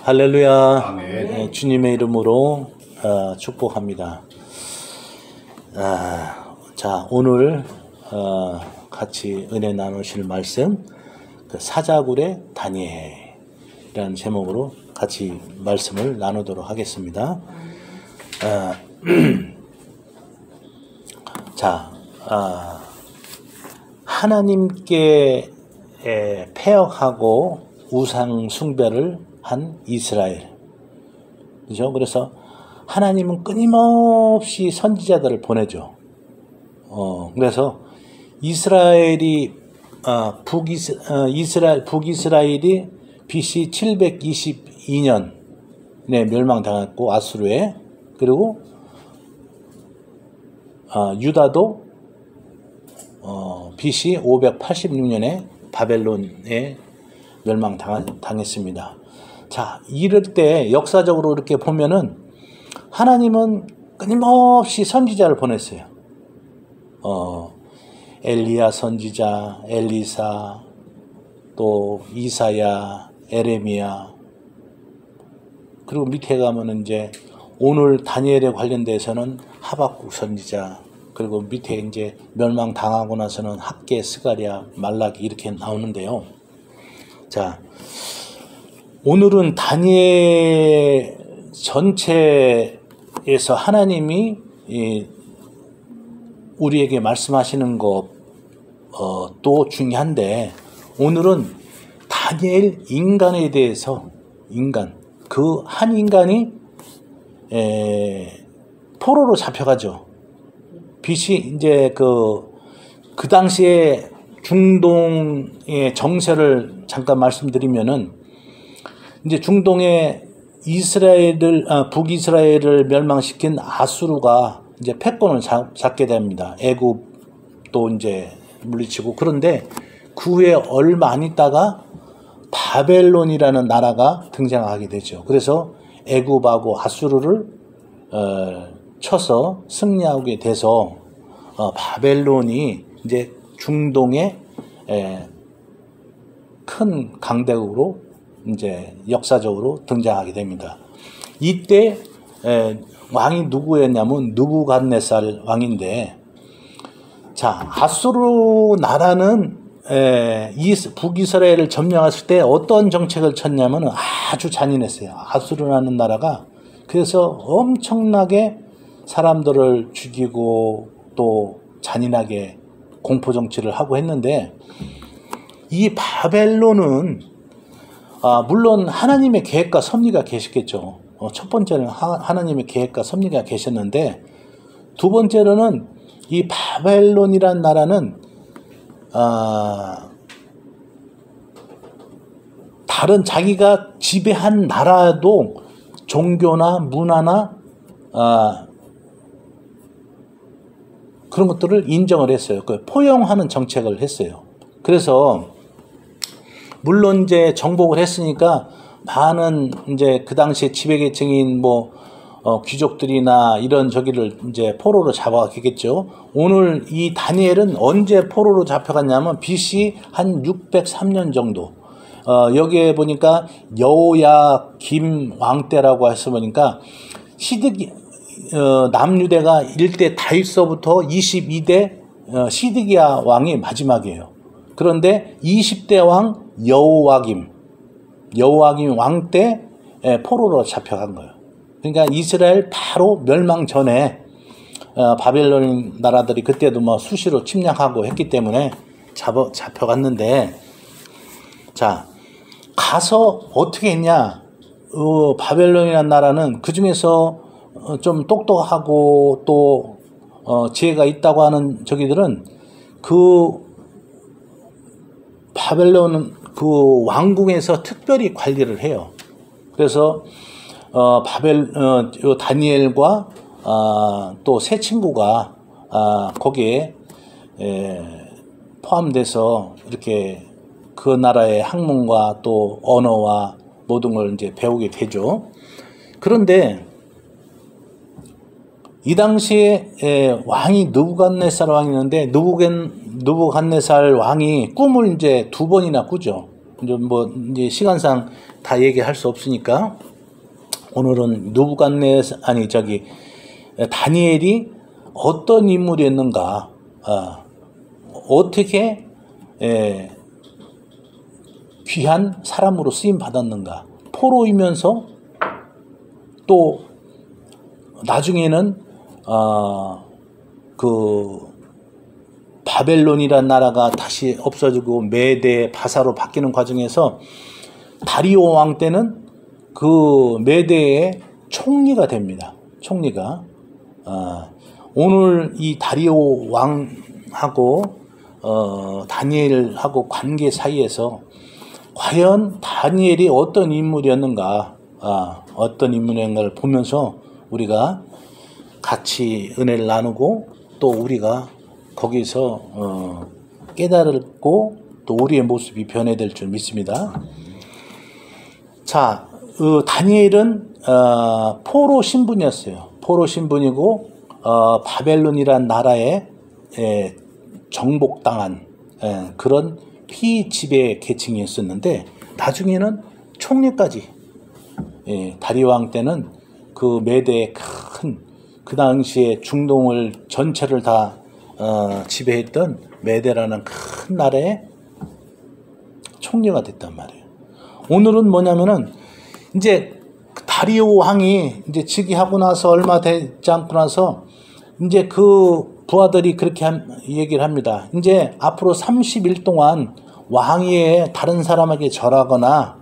할렐루야. 아멘. 주님의 이름으로 축복합니다. 자, 오늘 같이 은혜 나누실 말씀, 사자굴의 다니엘이라는 제목으로 같이 말씀을 나누도록 하겠습니다. 자, 하나님께 패역하고 우상 숭배를 한 이스라엘. 그죠? 그래서 하나님은 끊임없이 선지자들을 보내죠. 그래서 이스라엘이 북이스라엘이 BC 722년에 멸망당했고 아수르에, 그리고 유다도 BC 586년에 바벨론에 멸망당했습니다. 자, 이럴 때 역사적으로 이렇게 보면은 하나님은 끊임없이 선지자를 보냈어요. 엘리야 선지자, 엘리사, 또 이사야, 에레미야, 그리고 밑에 가면은 이제 오늘 다니엘에 관련돼서는 하박국 선지자, 그리고 밑에 이제 멸망당하고 나서는 학개, 스가랴, 말라기 이렇게 나오는데요. 자, 오늘은 다니엘 전체에서 하나님이 우리에게 말씀하시는 것도 중요한데, 오늘은 다니엘 인간에 대해서, 그 한 인간이 포로로 잡혀가죠. BC 이제 그 당시에 중동의 정세를 잠깐 말씀드리면은, 이제 중동의 북이스라엘을 멸망시킨 아수르가 이제 패권을 잡게 됩니다. 애굽도 이제 물리치고. 그런데 그 후에 얼마 안 있다가 바벨론이라는 나라가 등장하게 되죠. 그래서 애굽하고 아수르를 쳐서 승리하게 돼서 바벨론이 이제 중동의 큰 강대국으로 이제 역사적으로 등장하게 됩니다. 이때 왕이 누구였냐면 느부갓네살 왕인데, 자, 아수르 나라는 북이스라엘을 점령했을 때 어떤 정책을 쳤냐면 아주 잔인했어요. 아수르라는 나라가. 그래서 엄청나게 사람들을 죽이고 또 잔인하게 공포 정치를 하고 했는데, 이 바벨론은 물론 하나님의 계획과 섭리가 계셨겠죠. 첫 번째는 하나님의 계획과 섭리가 계셨는데, 두 번째로는 이 바벨론이란 나라는 다른 자기가 지배한 나라도 종교나 문화나 그런 것들을 인정을 했어요. 포용하는 정책을 했어요. 그래서 물론 이제 정복을 했으니까 많은 이제 그 당시에 지배계층인 귀족들이나 이런 저기를 이제 포로로 잡아가겠죠. 오늘 이 다니엘은 언제 포로로 잡혀갔냐면 BC 한 603년 정도. 여기에 보니까 여호야김 왕 때라고 해서 보니까 남유대가 1대 다윗서부터 22대 시드기야 왕이 마지막이에요. 그런데 20대 왕 여호야김 왕 때 포로로 잡혀간 거예요. 그러니까 이스라엘 바로 멸망 전에 바벨론 나라들이 그때도 수시로 침략하고 했기 때문에 잡혀갔는데, 자, 가서 어떻게 했냐? 바벨론이라는 나라는 그 중에서 좀 똑똑하고 또 지혜가 있다고 하는 저기들은 그 바벨론은 그 왕궁에서 특별히 관리를 해요. 그래서 다니엘과 또 세 친구가 거기에 포함돼서 이렇게 그 나라의 학문과 또 언어와 모든 걸 이제 배우게 되죠. 그런데 이 당시에 왕이 느부갓네살 왕이었는데, 느부갓네살 왕이 꿈을 이제 두 번이나 꾸죠. 이제 시간상 다 얘기할 수 없으니까 오늘은 다니엘이 어떤 인물이었는가, 어떻게 귀한 사람으로 쓰임 받았는가, 포로이면서 또 나중에는 그 바벨론이란 나라가 다시 없어지고 메대 바사로 바뀌는 과정에서 다리오 왕 때는 그 메대의 총리가 됩니다. 총리가. 오늘 이 다리오 왕하고 다니엘하고 관계 사이에서 과연 다니엘이 어떤 인물이었는가, 를 보면서 우리가 같이 은혜를 나누고 또 우리가 거기서 깨달고 또 우리의 모습이 변해될 줄 믿습니다. 자, 다니엘은 포로 신분이었어요. 포로 신분이고 바벨론이란 나라에 정복당한 그런 피지배 계층이었었는데 나중에는 총리까지, 다리오 왕 때는 그 메대의 그 당시에 중동을 전체를 다 지배했던 메대라는 큰 나라의 총리가 됐단 말이에요. 오늘은 뭐냐면은 이제 다리오 왕이 이제 즉위하고 나서 얼마 되지 않고 나서 이제 그 부하들이 그렇게 얘기를 합니다. 이제 앞으로 30일 동안 왕위에 다른 사람에게 절하거나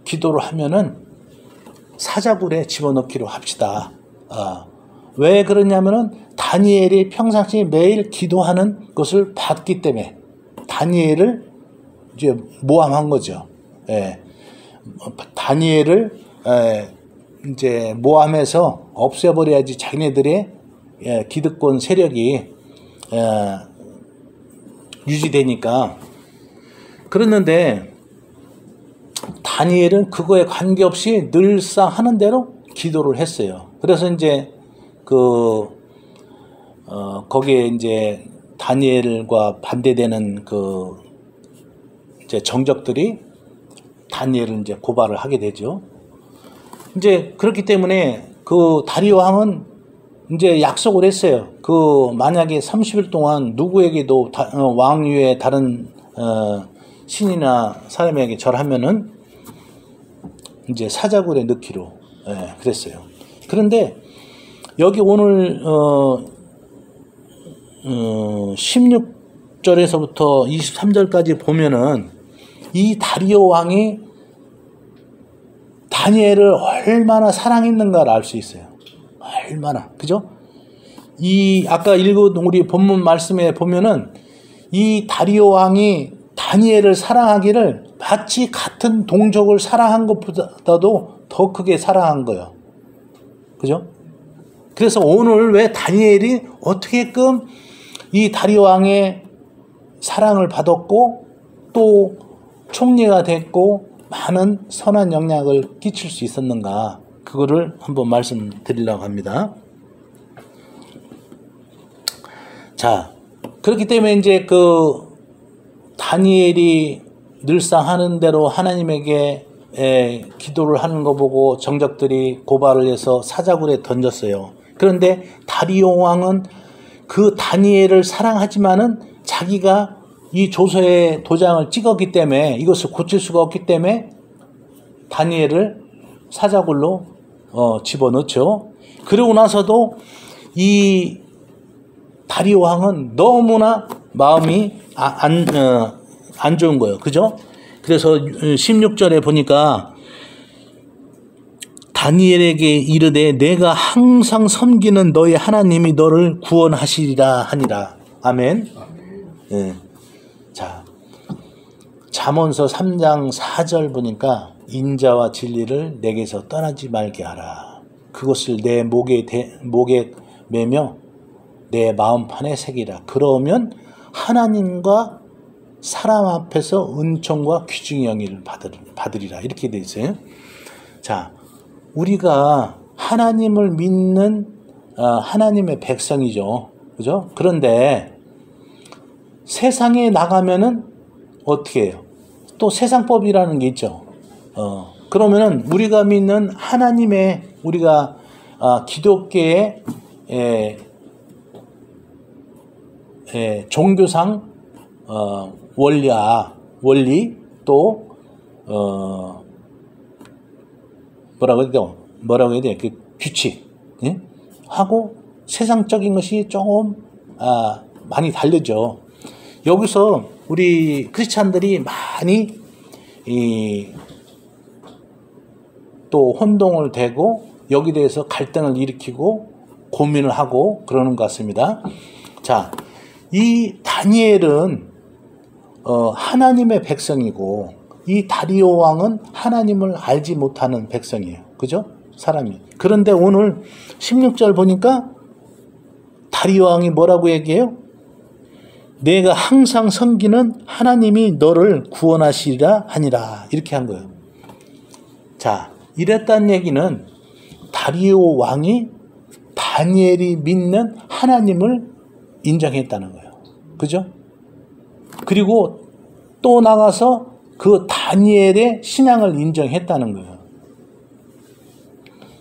기도를 하면은 사자굴에 집어넣기로 합시다. 왜 그러냐면은 다니엘이 평상시에 매일 기도하는 것을 봤기 때문에 다니엘을 이제 모함한 거죠. 다니엘을 이제 모함해서 없애버려야지 자기네들의 기득권 세력이 유지되니까. 그랬는데 다니엘은 그거에 관계없이 늘상 하는 대로 기도를 했어요. 그래서 이제 거기에 이제 다니엘과 반대되는 이제 정적들이 다니엘을 이제 고발을 하게 되죠. 이제 그렇기 때문에 그 다리오 왕은 이제 약속을 했어요. 만약에 30일 동안 누구에게도 왕위에 다른 신이나 사람에게 절하면은 이제 사자굴에 넣기로 그랬어요. 그런데 여기 오늘 16절에서부터 23절까지 보면은 이 다리오 왕이 다니엘을 얼마나 사랑했는가를 알 수 있어요. 얼마나, 그죠? 아까 읽은 우리 본문 말씀에 보면은 이 다리오 왕이 다니엘을 사랑하기를 마치 같은 동족을 사랑한 것보다도 더 크게 사랑한 거예요. 그죠? 그래서 오늘 왜 다니엘이 어떻게끔 이 다리오 왕의 사랑을 받았고 또 총리가 됐고 많은 선한 영향을 끼칠 수 있었는가, 그거를 한번 말씀드리려고 합니다. 자, 그렇기 때문에 이제 다니엘이 늘상 하는 대로 하나님에게 기도를 하는 거 보고 정적들이 고발을 해서 사자굴에 던졌어요. 그런데 다리오 왕은 그 다니엘을 사랑하지만은 자기가 이 조서에 도장을 찍었기 때문에 이것을 고칠 수가 없기 때문에 다니엘을 사자굴로 집어넣죠. 그러고 나서도 이 다리오 왕은 너무나 마음이 안 좋은 거예요. 그죠? 그래서 16절에 보니까 다니엘에게 이르되 내가 항상 섬기는 너의 하나님이 너를 구원하시리라 하니라. 아멘. 네. 자, 잠언서 3장 4절 보니까 인자와 진리를 내게서 떠나지 말게 하라. 그것을 내 목에 매며 내 마음판에 새기라. 그러면 하나님과 사람 앞에서 은총과 귀중의 영예를 받으리라. 이렇게 되어 있어요. 자, 우리가 하나님을 믿는 하나님의 백성이죠. 그죠? 그런데 세상에 나가면은 어떻게 해요? 또 세상법이라는 게 있죠. 그러면은 우리가 믿는 하나님의 우리가 기독교의 종교상 원리 또 뭐라고 해야 돼요? 그 규칙, 예? 하고 세상적인 것이 조금 많이 다르죠. 여기서 우리 크리스찬들이 많이 또 혼동을 대고 여기 대해서 갈등을 일으키고 고민을 하고 그러는 것 같습니다. 자, 이 다니엘은 하나님의 백성이고 이 다리오 왕은 하나님을 알지 못하는 백성이에요. 그죠? 사람이. 그런데 오늘 16절 보니까 다리오 왕이 뭐라고 얘기해요? 내가 항상 섬기는 하나님이 너를 구원하시리라 하니라. 이렇게 한 거예요. 자, 이랬다는 얘기는 다리오 왕이 다니엘이 믿는 하나님을 인정했다는 거예요. 그죠? 그리고 또 나가서 그 다니엘의 신앙을 인정했다는 거예요.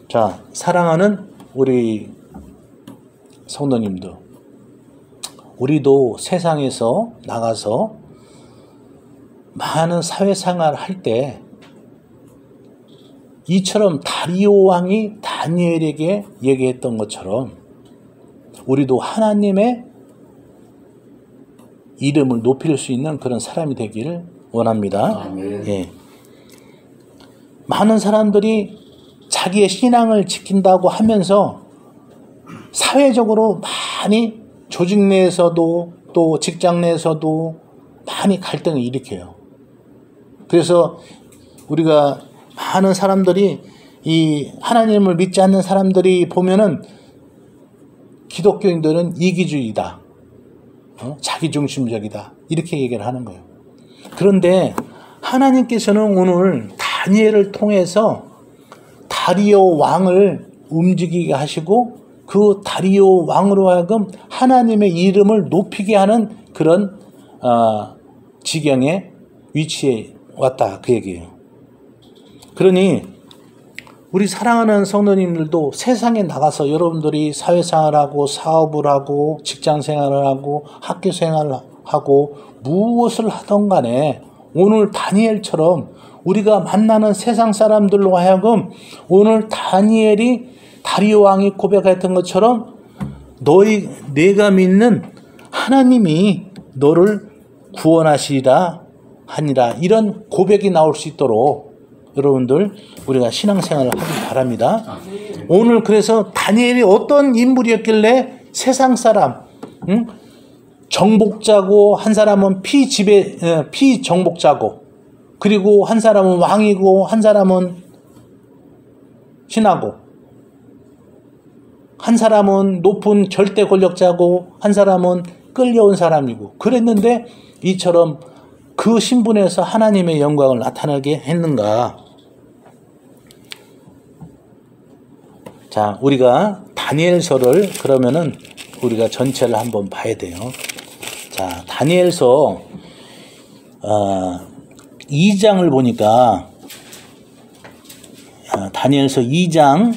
자, 사랑하는 우리 성도님들, 우리도 세상에서 나가서 많은 사회생활을 할 때 이처럼 다리오 왕이 다니엘에게 얘기했던 것처럼 우리도 하나님의 이름을 높일 수 있는 그런 사람이 되기를 원합니다. 예. 많은 사람들이 자기의 신앙을 지킨다고 하면서 사회적으로 많이 조직 내에서도 또 직장 내에서도 많이 갈등을 일으켜요. 그래서 우리가 많은 사람들이 이 하나님을 믿지 않는 사람들이 보면은 기독교인들은 이기주의다. 자기중심적이다. 이렇게 얘기를 하는 거예요. 그런데 하나님께서는 오늘 다니엘을 통해서 다리오 왕을 움직이게 하시고 그 다리오 왕으로 하여금 하나님의 이름을 높이게 하는 그런 지경에 위치해 왔다. 그 얘기예요. 그러니 우리 사랑하는 성도님들도 세상에 나가서 여러분들이 사회생활하고 사업을 하고 직장생활을 하고 학교생활을 하고 무엇을 하던 간에 오늘 다니엘처럼 우리가 만나는 세상 사람들로 하여금 오늘 다니엘이 다리오 왕이 고백했던 것처럼 내가 믿는 하나님이 너를 구원하시리라 하니라 이런 고백이 나올 수 있도록 여러분들 우리가 신앙생활을 하기 바랍니다. 오늘 그래서 다니엘이 어떤 인물이었길래 세상 사람 정복자고 한 사람은 피정복자고 그리고 한 사람은 왕이고 한 사람은 신하고 한 사람은 높은 절대 권력자고 한 사람은 끌려온 사람이고 그랬는데 이처럼 그 신분에서 하나님의 영광을 나타나게 했는가. 자, 우리가 다니엘서를 그러면은 우리가 전체를 한번 봐야 돼요. 자, 다니엘서 2장을 보니까 다니엘서 2장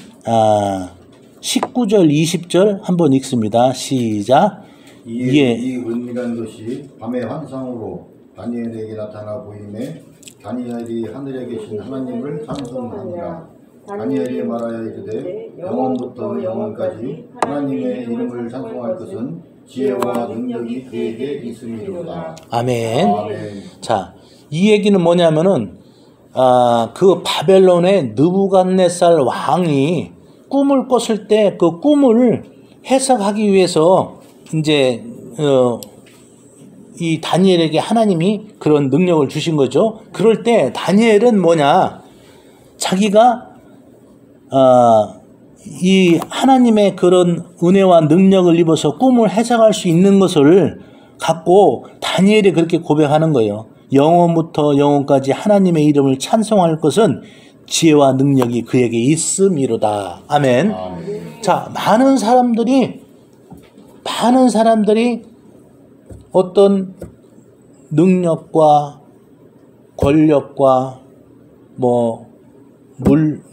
19절 20절 한번 읽습니다. 시작. 이 은밀한 것이 밤의 환상으로 다니엘에게 나타나 보임에 다니엘이 하늘에 계신 하나님을 찬송하니라. 다니엘이 말하여 이르되 영원부터 영원까지 하나님의 이름을 찬송할 것은 지혜와 능력이 그에게 있음이로다. 아멘. 자, 이 얘기는 뭐냐면은 그 바벨론의 느부갓네살 왕이 꿈을 꿨을 때 그 꿈을 해석하기 위해서 이제 이 다니엘에게 하나님이 그런 능력을 주신 거죠. 그럴 때 다니엘은 뭐냐? 자기가 이 하나님의 그런 은혜와 능력을 입어서 꿈을 해석할 수 있는 것을 갖고 다니엘이 그렇게 고백하는 거예요. 영원부터 영원까지 하나님의 이름을 찬송할 것은 지혜와 능력이 그에게 있음이로다. 아멘. 자, 많은 사람들이 어떤 능력과 권력과 뭐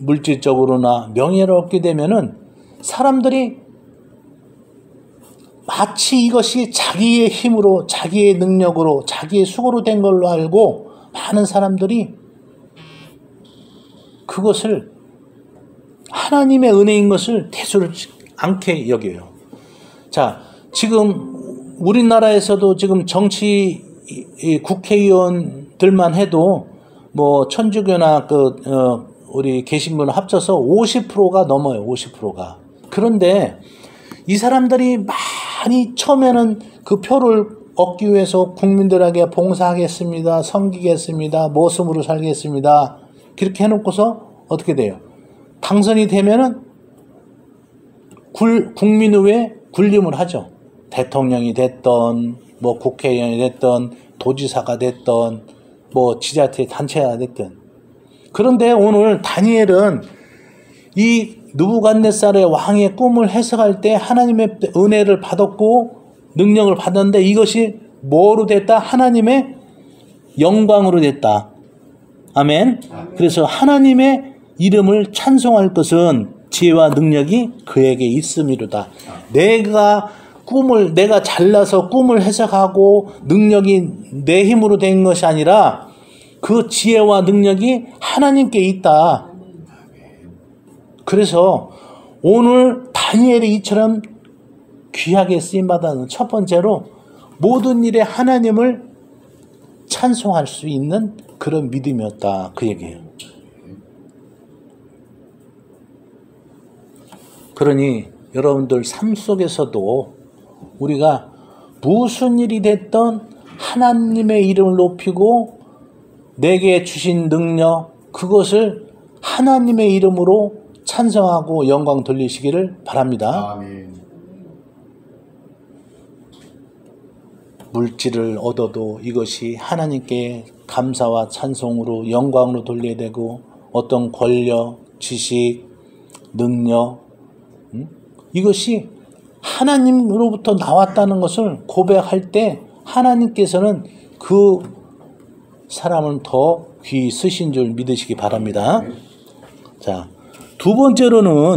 물질적으로나 명예를 얻게 되면은 사람들이 마치 이것이 자기의 힘으로, 자기의 능력으로, 자기의 수고로 된 걸로 알고 많은 사람들이 그것을 하나님의 은혜인 것을 대수롭지 않게 여겨요. 자, 지금 우리나라에서도 지금 정치 국회의원들만 해도 뭐 천주교나 우리 개신교는 합쳐서 50%가 넘어요. 50%가. 그런데 이 사람들이 많이 처음에는 그 표를 얻기 위해서 국민들에게 봉사하겠습니다. 섬기겠습니다. 모습으로 살겠습니다. 그렇게 해놓고서 어떻게 돼요? 당선이 되면은 국민의회에 군림을 하죠. 대통령이 됐던 뭐 국회의원이 됐던 도지사가 됐던 뭐 지자체 단체가 됐던. 그런데 오늘 다니엘은 이 느부갓네살의 왕의 꿈을 해석할 때 하나님의 은혜를 받았고 능력을 받았는데 이것이 뭐로 됐다? 하나님의 영광으로 됐다. 아멘. 그래서 하나님의 이름을 찬송할 것은 지혜와 능력이 그에게 있음이로다. 내가 잘나서 꿈을 해석하고 능력이 내 힘으로 된 것이 아니라 그 지혜와 능력이 하나님께 있다. 그래서 오늘 다니엘이 이처럼 귀하게 쓰임받았는 첫 번째로 모든 일에 하나님을 찬송할 수 있는 그런 믿음이었다. 그 얘기예요. 그러니 여러분들 삶 속에서도 우리가 무슨 일이 됐던 하나님의 이름을 높이고 내게 주신 능력 그것을 하나님의 이름으로 찬성하고 영광 돌리시기를 바랍니다. 아멘. 물질을 얻어도 이것이 하나님께 감사와 찬송으로 영광으로 돌려야 되고 어떤 권력, 지식, 능력 이것이 하나님으로부터 나왔다는 것을 고백할 때 하나님께서는 그 사람을 더 귀히 쓰신 줄 믿으시기 바랍니다. 자, 두 번째로는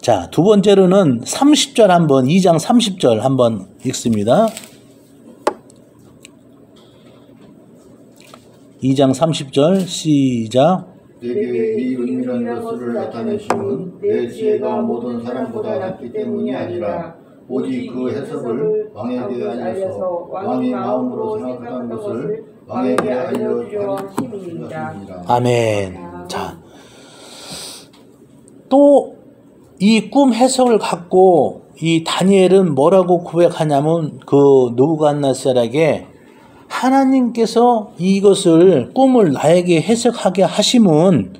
30절 한번 2장 30절 한번 읽습니다. 2장 30절 시작. 내게 이 은밀한 것을 나타내심은 내 지혜가 모든 사람보다 낫기 때문이 아니라 오직 그 해석을 왕에게 알려서 왕이 마음으로 생각하는 것을 왕에게 알려주려 하심이니라. 아멘. 자, 또 이 꿈 해석을 갖고 이 다니엘은 뭐라고 고백하냐면 그 느부갓네살에게 하나님께서 이것을 꿈을 나에게 해석하게 하심은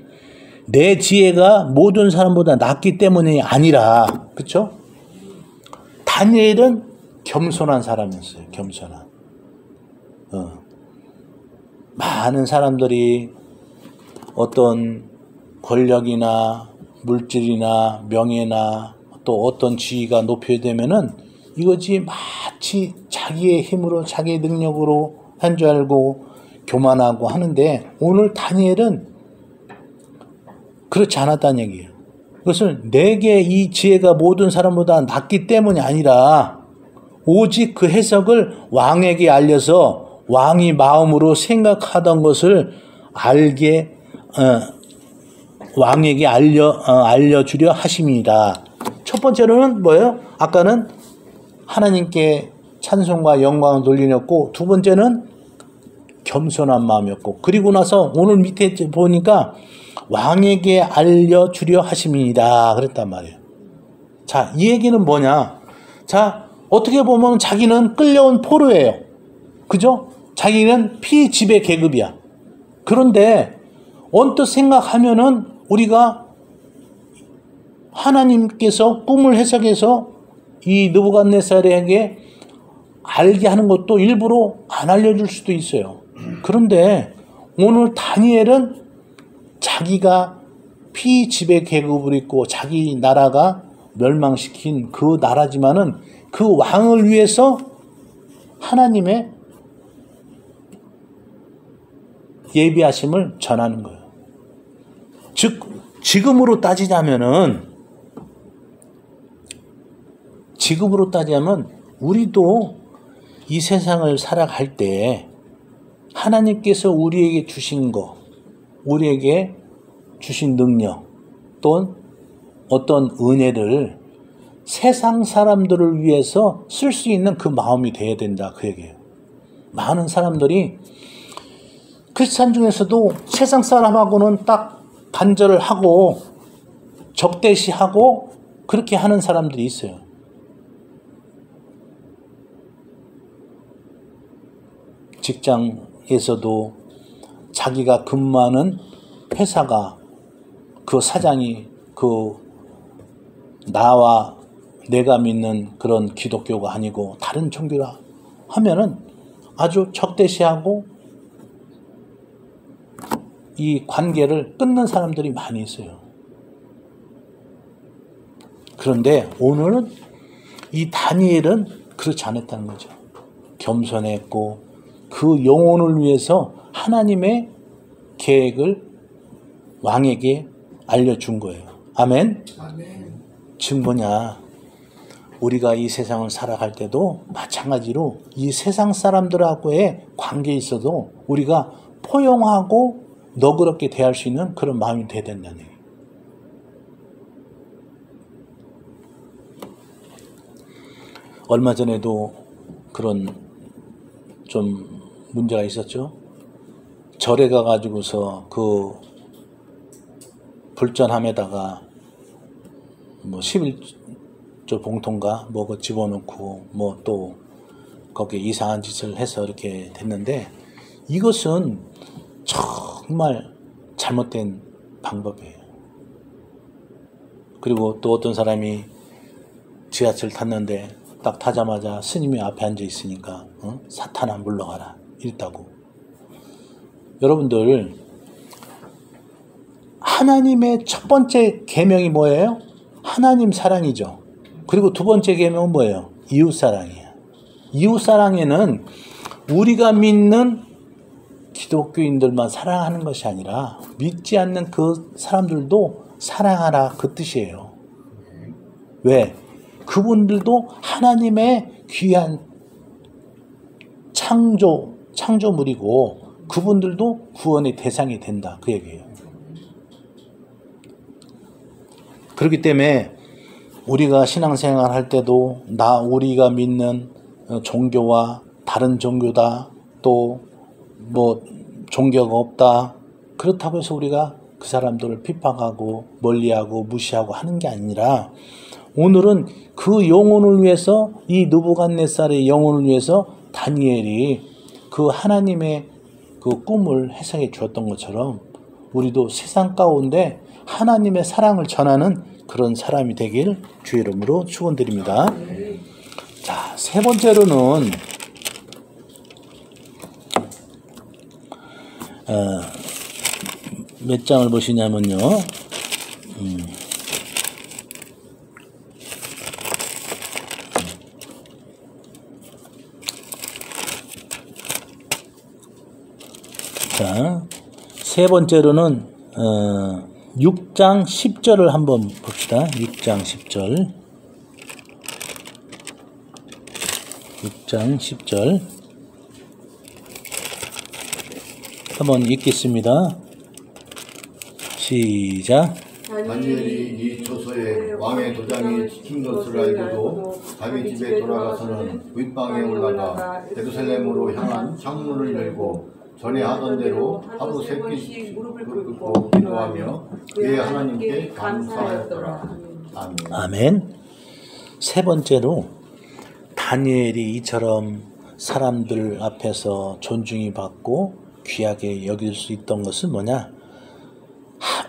내 지혜가 모든 사람보다 낫기 때문이 아니라, 그렇죠? 다니엘은 겸손한 사람이었어요. 겸손한. 많은 사람들이 어떤 권력이나 물질이나 명예나 또 어떤 지위가 높여되면은 이것이 마치 자기의 힘으로 자기의 능력으로 한 줄 알고 교만하고 하는데 오늘 다니엘은 그렇지 않았다는 얘기예요. 그것을 내게 이 지혜가 모든 사람보다 낫기 때문이 아니라 오직 그 해석을 왕에게 알려서 왕이 마음으로 생각하던 것을 왕에게 알려주려 하심이다. 첫 번째로는 뭐예요? 아까는 하나님께 찬송과 영광을 돌리셨고 두 번째는 겸손한 마음이었고 그리고 나서 오늘 밑에 보니까 왕에게 알려주려 하심이다 그랬단 말이에요. 자, 이 얘기는 뭐냐? 자, 어떻게 보면 자기는 끌려온 포로예요. 그죠? 자기는 피지배 계급이야. 그런데 언뜻 생각하면은 우리가 하나님께서 꿈을 해석해서 이 느부갓네살에게 알게 하는 것도 일부러 안 알려줄 수도 있어요. 그런데 오늘 다니엘은 자기가 피지배 계급을 있고 자기 나라가 멸망시킨 그 나라지만은 그 왕을 위해서 하나님의 예비하심을 전하는 거예요. 즉 지금으로 따지자면 우리도 이 세상을 살아갈 때 하나님께서 우리에게 주신 거, 우리에게 주신 능력, 또 어떤 은혜를 세상 사람들을 위해서 쓸 수 있는 그 마음이 돼야 된다, 그 얘기예요. 많은 사람들이 크리스찬 중에서도 세상 사람하고는 딱 단절을 하고 적대시하고 그렇게 하는 사람들이 있어요. 직장에서도 자기가 근무하는 회사가 그 사장이 나와 내가 믿는 그런 기독교가 아니고 다른 종교라 하면은 아주 적대시하고 이 관계를 끊는 사람들이 많이 있어요. 그런데 오늘은 이 다니엘은 그렇지 않았다는 거죠. 겸손했고 그 영혼을 위해서 하나님의 계획을 왕에게 알려준 거예요. 아멘? 아멘. 즉 뭐냐, 우리가 이 세상을 살아갈 때도 마찬가지로 이 세상 사람들하고의 관계에 있어도 우리가 포용하고 너그럽게 대할 수 있는 그런 마음이 돼야 된다는 얘기예요. 얼마 전에도 그런 좀 문제가 있었죠. 절에 가가지고서 그 불전함에다가 뭐 11조 봉통가 뭐 그 집어넣고 뭐 또 거기에 이상한 짓을 해서 이렇게 됐는데, 이것은 정말 잘못된 방법이에요. 그리고 또 어떤 사람이 지하철 탔는데 딱 타자마자 스님이 앞에 앉아 있으니까 사탄아 물러가라 이랬다고. 여러분들, 하나님의 첫 번째 계명이 뭐예요? 하나님 사랑이죠. 그리고 두 번째 계명은 뭐예요? 이웃 사랑이에요. 이웃 사랑에는 우리가 믿는 기독교인들만 사랑하는 것이 아니라 믿지 않는 그 사람들도 사랑하라, 그 뜻이에요. 왜? 그분들도 하나님의 귀한 창조물이고 그분들도 구원의 대상이 된다, 그 얘기예요. 그렇기 때문에 우리가 신앙생활 할 때도 우리가 믿는 종교와 다른 종교다, 또 뭐 종교가 없다, 그렇다고 해서 우리가 그 사람들을 핍박하고 멀리하고 무시하고 하는 게 아니라, 오늘은 그 영혼을 위해서, 이 느부갓네살의 영혼을 위해서 다니엘이 그 하나님의 그 꿈을 해석해 주었던 것처럼 우리도 세상 가운데 하나님의 사랑을 전하는 그런 사람이 되길 주의 이름으로 축원드립니다. 자, 세 번째로는 몇 장을 보시냐면요. 자, 세 번째로는 6장 10절을 한번 봅시다. 6장 10절. 6장 10절. 한번 읽겠습니다. 시작. 다니엘이 이 초서에 왕의 도장이 찍힌 것을 알고도 자기 집에 돌아가서는 윗방에 올라가 예루살렘으로 향한 창문을 열고 전에 하던 대로 하루 세 끼씩 무릎을 꿇고 기도하며 그의 하나님께 감사하였더라. 아멘. 아멘. 세 번째로 다니엘이 이처럼 사람들 앞에서 존중이 받고 귀하게 여길 수 있던 것은 뭐냐?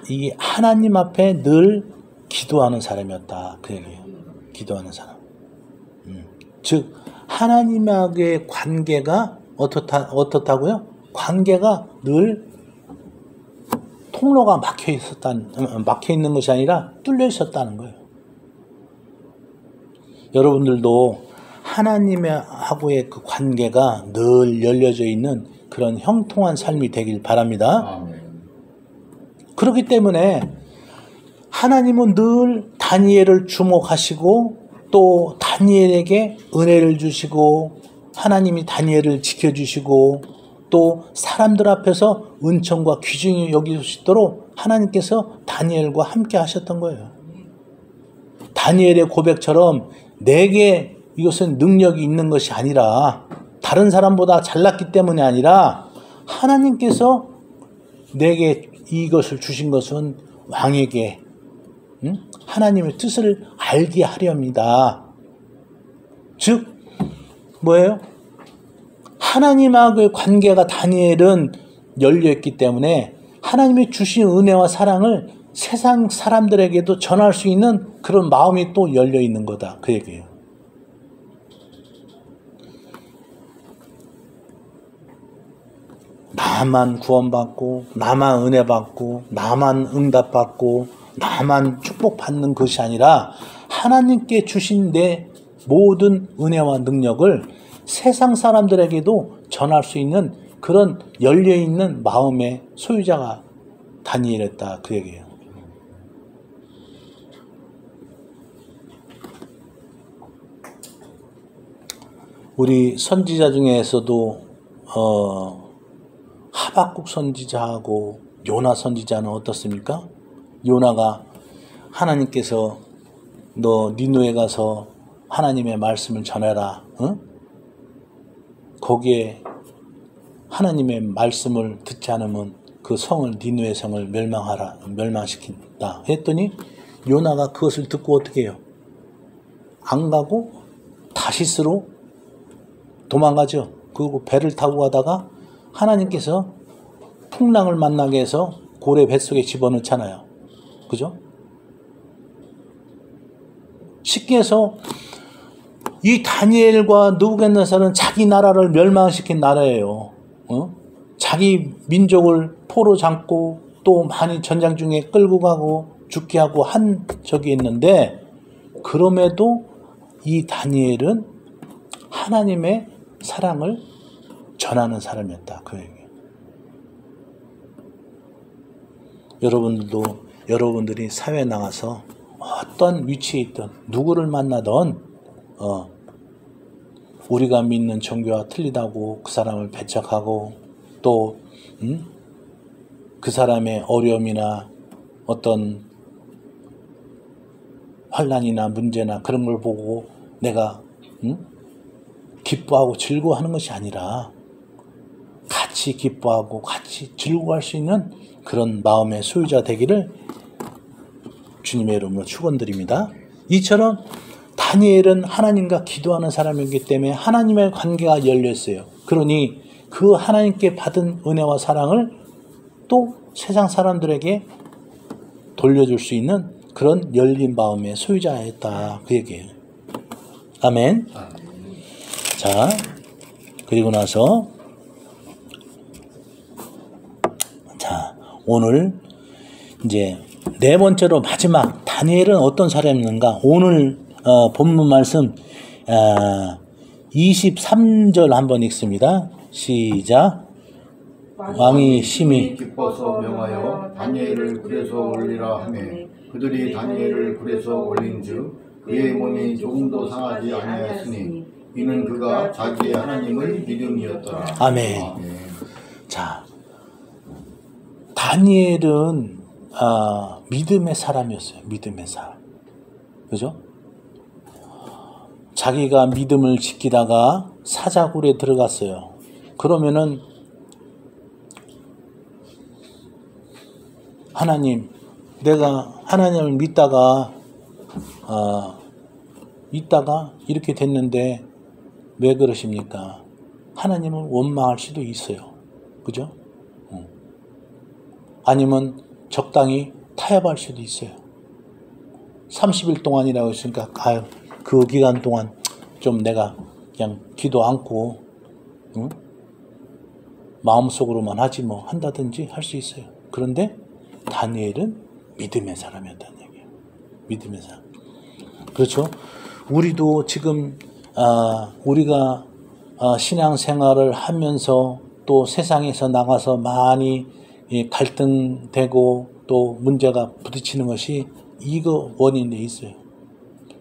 이 하나님 앞에 늘 기도하는 사람이었다, 그 얘기예요. 기도하는 사람. 즉 하나님과의 관계가 어떻다고요? 관계가 늘 통로가 막혀 있는 것이 아니라 뚫려 있었다는 거예요. 여러분들도 하나님하고의 그 관계가 늘 열려져 있는 그런 형통한 삶이 되길 바랍니다. 아멘. 그렇기 때문에 하나님은 늘 다니엘을 주목하시고 또 다니엘에게 은혜를 주시고 하나님이 다니엘을 지켜주시고 또 사람들 앞에서 은총과 귀중히 여기시도록 하나님께서 다니엘과 함께 하셨던 거예요. 다니엘의 고백처럼 내게 이것은 능력이 있는 것이 아니라 다른 사람보다 잘났기 때문이 아니라 하나님께서 내게 이것을 주신 것은 왕에게 하나님의 뜻을 알게 하렵니다. 즉 뭐예요? 하나님하고의 관계가 다니엘은 열려있기 때문에 하나님이 주신 은혜와 사랑을 세상 사람들에게도 전할 수 있는 그런 마음이 또 열려있는 거다. 그 얘기예요. 나만 구원받고 나만 은혜 받고 나만 응답받고 나만 축복받는 것이 아니라 하나님께 주신 내 모든 은혜와 능력을 세상 사람들에게도 전할 수 있는 그런 열려있는 마음의 소유자가 다니엘이었다. 그 얘기예요. 우리 선지자 중에서도 하박국 선지자하고 요나 선지자는 어떻습니까? 요나가 하나님께서 너 니느웨 가서 하나님의 말씀을 전해라. 응? 거기에 하나님의 말씀을 듣지 않으면 그 성을 니느웨 성을 멸망시킨다 했더니 요나가 그것을 듣고 어떻게 해요? 안 가고 다시스로 도망가죠. 그리고 배를 타고 가다가 하나님께서 풍랑을 만나게 해서 고래 뱃속에 집어넣잖아요. 그죠? 쉽게 해서 이 다니엘과 느부갓네살은 자기 나라를 멸망시킨 나라예요. 자기 민족을 포로 잡고 또 많이 전장 중에 끌고 가고 죽게 하고 한 적이 있는데 그럼에도 이 다니엘은 하나님의 사랑을 전하는 사람이었다. 그 얘기. 여러분들이 사회에 나가서 어떤 위치에 있든 누구를 만나든 우리가 믿는 종교와 틀리다고 그 사람을 배척하고 또 그 사람의 어려움이나 어떤 환난이나 문제나 그런 걸 보고 내가 기뻐하고 즐거워하는 것이 아니라 같이 기뻐하고 같이 즐거워할 수 있는 그런 마음의 소유자 되기를 주님의 이름으로 축원드립니다. 이처럼 다니엘은 하나님과 기도하는 사람이기 때문에 하나님의 관계가 열렸어요. 그러니 그 하나님께 받은 은혜와 사랑을 또 세상 사람들에게 돌려줄 수 있는 그런 열린 마음의 소유자였다. 그 얘기예요. 아멘. 자, 그리고 나서 자, 오늘 이제 네 번째로 마지막 다니엘은 어떤 사람인가? 오늘 본문 말씀 23절 한번 읽습니다. 시작. 왕이 심히 기뻐서 명하여 다니엘을 굴에서 올리라 하며 그들이 다니엘을 굴에서 올린즉 그의 몸이 조금도 상하지 아니하였으니 이는 그가 자기의 하나님을 믿음이었더라. 아멘. 자, 다니엘은 믿음의 사람이었어요. 믿음의 사람. 그죠? 자기가 믿음을 지키다가 사자굴에 들어갔어요. 그러면은 하나님, 내가 하나님을 믿다가 이렇게 됐는데 왜 그러십니까? 하나님을 원망할 수도 있어요. 그죠? 아니면 적당히 타협할 수도 있어요. 30일 동안이라고 했으니까 그 기간 동안 좀 내가 그냥 기도 않고 마음속으로만 하지 뭐 한다든지 할 수 있어요. 그런데 다니엘은 믿음의 사람이었다는 얘기예요. 믿음의 사람. 그렇죠? 우리도 지금 우리가 신앙생활을 하면서 또 세상에서 나가서 많이 갈등되고 또 문제가 부딪히는 것이 이거 원인에 있어요.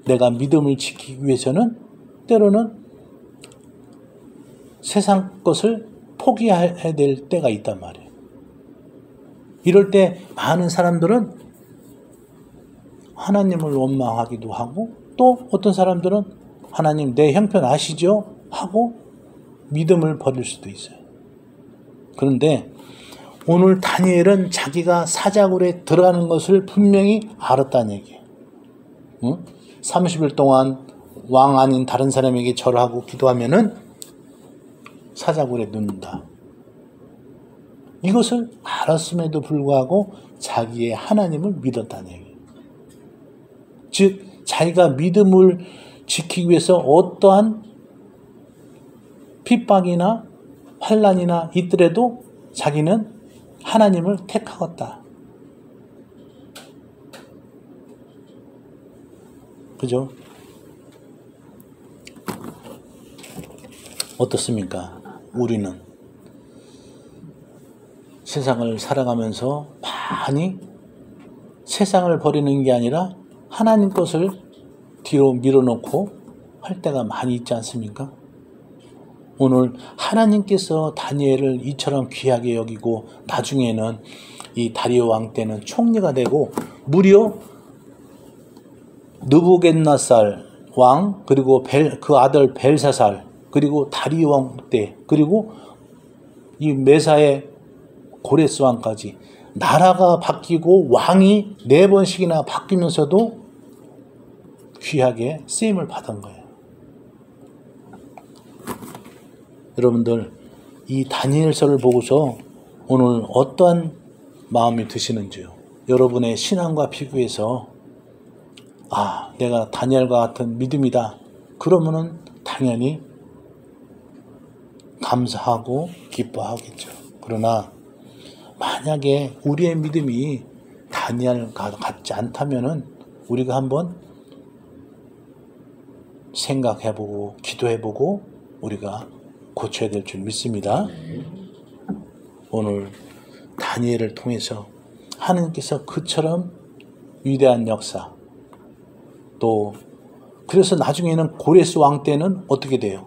내가 믿음을 지키기 위해서는 때로는 세상 것을 포기해야 될 때가 있단 말이에요. 이럴 때 많은 사람들은 하나님을 원망하기도 하고 또 어떤 사람들은 하나님 내 형편 아시죠? 하고 믿음을 버릴 수도 있어요. 그런데 오늘 다니엘은 자기가 사자굴에 들어가는 것을 분명히 알았다는 얘기예요. 30일 동안 왕 아닌 다른 사람에게 절하고 기도하면은 사자굴에 눕는다. 이것을 알았음에도 불구하고 자기의 하나님을 믿었다는 얘기예요. 즉 자기가 믿음을 지키기 위해서 어떠한 핍박이나 환난이나 있더라도 자기는 하나님을 택하겠다. 그죠? 어떻습니까? 우리는 세상을 살아가면서 많이 세상을 버리는 게 아니라 하나님 것을 뒤로 밀어놓고 할 때가 많이 있지 않습니까? 오늘 하나님께서 다니엘을 이처럼 귀하게 여기고 나중에는 이 다리오 왕 때는 총리가 되고 무려 느부갓네살 왕 그리고 그 아들 벨사살 그리고 다리오 왕 때 그리고 이 메사의 고레스 왕까지 나라가 바뀌고 왕이 4번씩이나 바뀌면서도 귀하게 쓰임을 받은 거예요. 여러분들 이 다니엘서를 보고서 오늘 어떠한 마음이 드시는지요? 여러분의 신앙과 비교해서 내가 다니엘과 같은 믿음이다. 그러면은 당연히 감사하고 기뻐하겠죠. 그러나 만약에 우리의 믿음이 다니엘과 같지 않다면은 우리가 한번 생각해보고 기도해보고 우리가 고쳐야 될 줄 믿습니다. 오늘 다니엘을 통해서 하나님께서 그처럼 위대한 역사 또 그래서 나중에는 고레스 왕 때는 어떻게 돼요?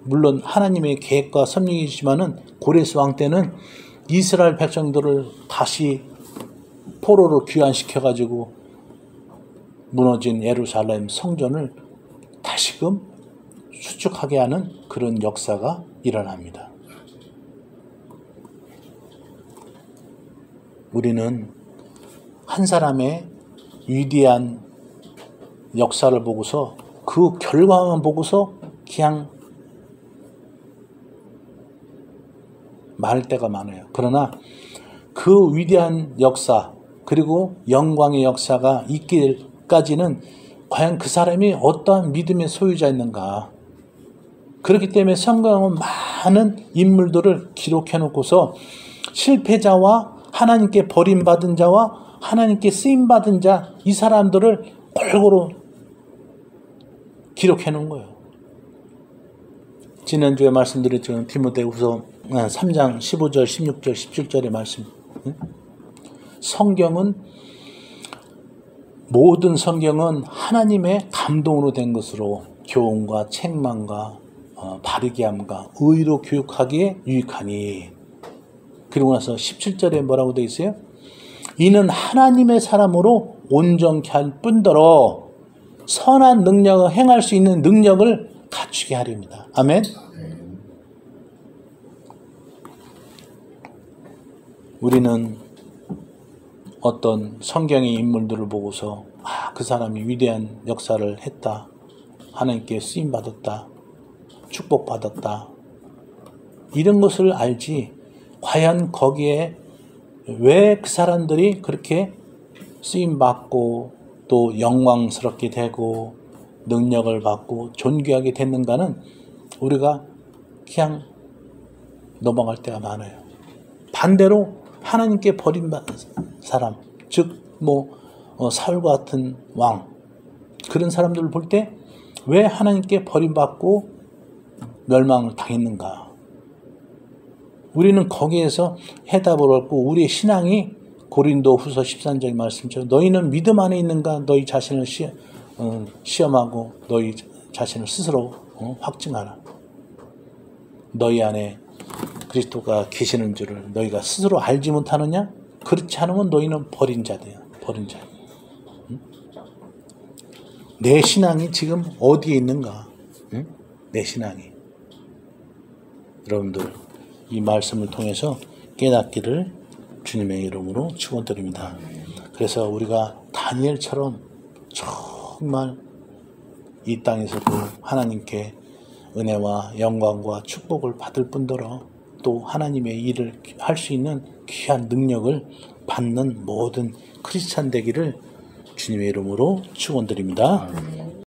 물론 하나님의 계획과 섭리이지만은 고레스 왕 때는 이스라엘 백성들을 다시 포로로 귀환시켜가지고 무너진 예루살렘 성전을 다시금 수축하게 하는 그런 역사가 일어납니다. 우리는 한 사람의 위대한 역사를 보고서 그 결과만 보고서 그냥 말할 때가 많아요. 그러나 그 위대한 역사 그리고 영광의 역사가 있기까지는 과연 그 사람이 어떠한 믿음의 소유자였는가. 그렇기 때문에 성경은 많은 인물들을 기록해 놓고서 실패자와 하나님께 버림받은 자와 하나님께 쓰임받은 자 이 사람들을 골고루 기록해 놓은 거예요. 지난주에 말씀드렸죠. 디모데후서 3장 15절, 16절, 17절의 말씀. 모든 성경은 하나님의 감동으로 된 것으로 교훈과 책망과 바르게 함과 의로 교육하기에 유익하니. 그리고 나서 17절에 뭐라고 되어 있어요? 이는 하나님의 사람으로 온전케 할 뿐더러 선한 능력을 행할 수 있는 능력을 갖추게 하렵니다. 아멘. 우리는 어떤 성경의 인물들을 보고서 그 사람이 위대한 역사를 했다. 하나님께 쓰임받았다. 축복받았다. 이런 것을 알지 과연 거기에 왜 그 사람들이 그렇게 쓰임받고 또 영광스럽게 되고 능력을 받고 존귀하게 됐는가는 우리가 그냥 넘어갈 때가 많아요. 반대로 하나님께 버림받은 사람, 즉 사울과 같은 왕, 그런 사람들을 볼 때 왜 하나님께 버림받고 멸망을 당했는가? 우리는 거기에서 해답을 얻고 우리의 신앙이 고린도 후서 13절 말씀처럼 너희는 믿음 안에 있는가? 너희 자신을 시험하고 너희 자신을 스스로 확증하라. 너희 안에 그리스도가 계시는 줄을 너희가 스스로 알지 못하느냐? 그렇지 않으면 너희는 버린 자들이야. 버린 자. 내 신앙이 지금 어디에 있는가? 내 신앙이. 여러분들 이 말씀을 통해서 깨닫기를 주님의 이름으로 축원드립니다. 그래서 우리가 다니엘처럼 정말 이 땅에서도 하나님께 은혜와 영광과 축복을 받을 뿐더러 또 하나님의 일을 할 수 있는 귀한 능력을 받는 모든 크리스찬 되기를 주님의 이름으로 축원드립니다.